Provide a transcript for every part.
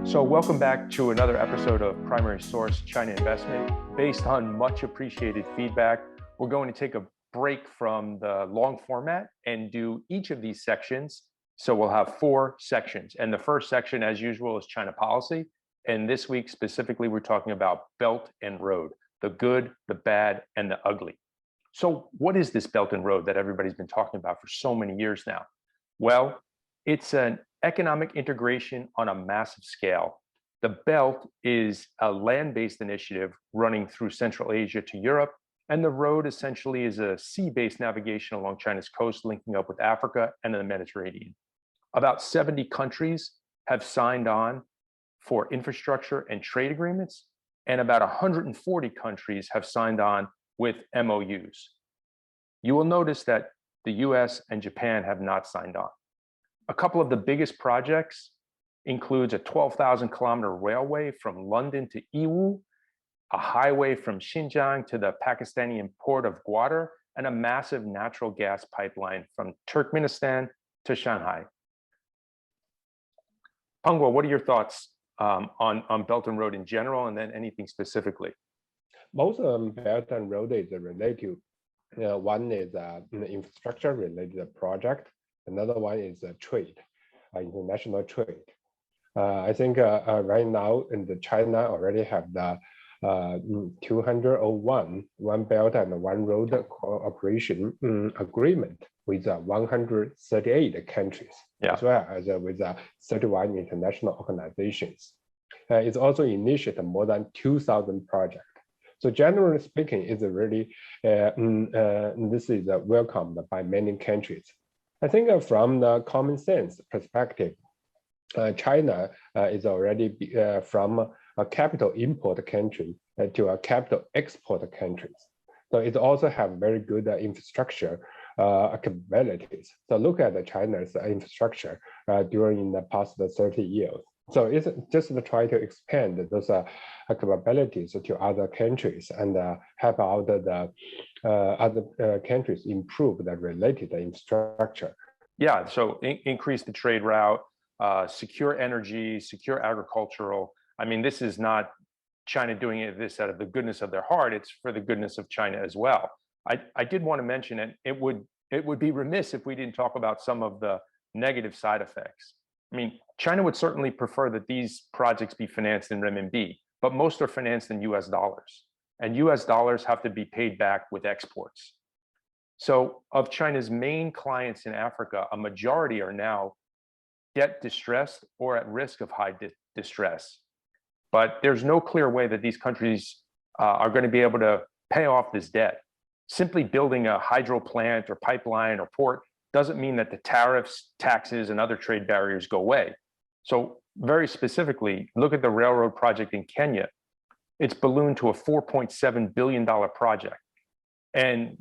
So welcome back to another episode of Primary Source China Investment. Based on much appreciated feedback, we're going to take a break from the long format and do each of these sections. So we'll have 4 sections. And the first section, as usual, is China policy. And this week specifically, we're talking about Belt and Road, the good, the bad, and the ugly. So what is this Belt and Road that everybody's been talking about for so many years now? Well, it's an economic integration on a massive scale. The Belt is a land-based initiative running through Central Asia to Europe, and the road essentially is a sea-based navigation along China's coast, linking up with Africa and the Mediterranean. About 70 countries have signed on for infrastructure and trade agreements, and about 140 countries have signed on with MOUs. You will notice that the US and Japan have not signed on. A couple of the biggest projects includes a 12,000-kilometer railway from London to Yiwu, a highway from Xinjiang to the Pakistani port of Gwadar, and a massive natural gas pipeline from Turkmenistan to Shanghai. Peng.guo, what are your thoughts on Belt and Road in general, and then anything specifically? Most Belt and Road is related. One is infrastructure related project. Another one is trade, international trade. I think right now in China already have the 201 One Belt and One Road cooperation agreement with 138 countries, as well as with 31 international organizations. It's also initiated more than 2,000 projects. So generally speaking, it's really this is welcomed by many countries. I think from the common sense perspective, China is already from a capital import country to a capital export country. So it also have very good infrastructure capabilities. So look at China's infrastructure during the past 30 years. So it's just to try to expand those capabilities to other countries and help out the other countries improve the related infrastructure. Yeah, so increase the trade route, secure energy, secure agricultural. I mean, this is not China doing this out of the goodness of their heart. It's for the goodness of China as well. I did want to mention, and it would be remiss if we didn't talk about some of the negative side effects. I mean, China would certainly prefer that these projects be financed in renminbi, but most are financed in US dollars. And US dollars have to be paid back with exports. So of China's main clients in Africa, a majority are now debt distressed or at risk of high distress. But there's no clear way that these countries are going to be able to pay off this debt. Simply building a hydro plant or pipeline or port doesn't mean that the tariffs, taxes, and other trade barriers go away. So very specifically, look at the railroad project in Kenya. It's ballooned to a $4.7 billion project. And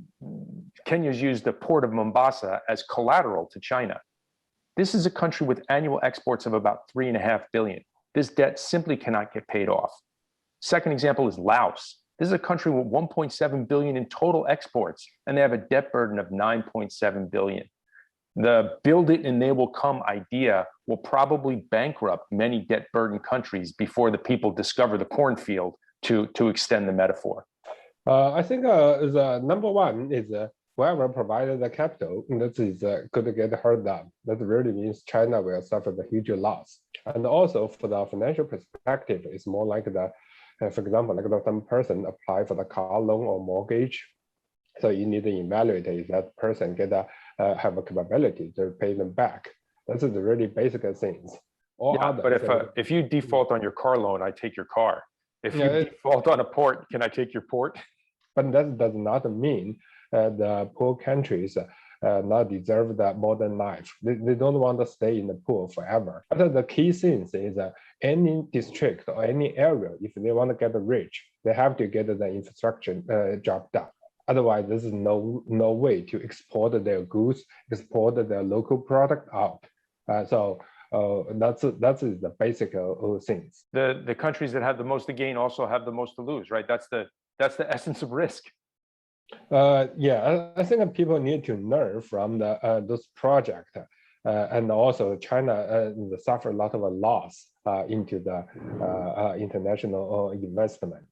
Kenya's used the port of Mombasa as collateral to China. This is a country with annual exports of about $3.5 billion. This debt simply cannot get paid off. Second example is Laos. This is a country with $1.7 billion in total exports, and they have a debt burden of $9.7 billion. The build it and they will come idea will probably bankrupt many debt-burdened countries before the people discover the cornfield, to extend the metaphor. I think the number one is whoever provided the capital, that is could get hurt down. That really means China will suffer the huge loss. And also for the financial perspective, it's more like the, for example, like some person apply for the car loan or mortgage. So you need to evaluate if that person get have a capability to pay them back. That's the really basic things. But if you default on your car loan, I take your car. If you default on a port, can I take your port? But that does not mean the poor countries not deserve that modern life. They don't want to stay in the poor forever. But the key thing is any district or any area, if they want to get rich, they have to get the infrastructure job done. Otherwise, there's no way to export their goods, export their local product out. So that's the basic things. The countries that have the most to gain also have the most to lose, right? That's the essence of risk. Yeah, I think people need to learn from those projects. and also China suffered a lot of loss into the international investment.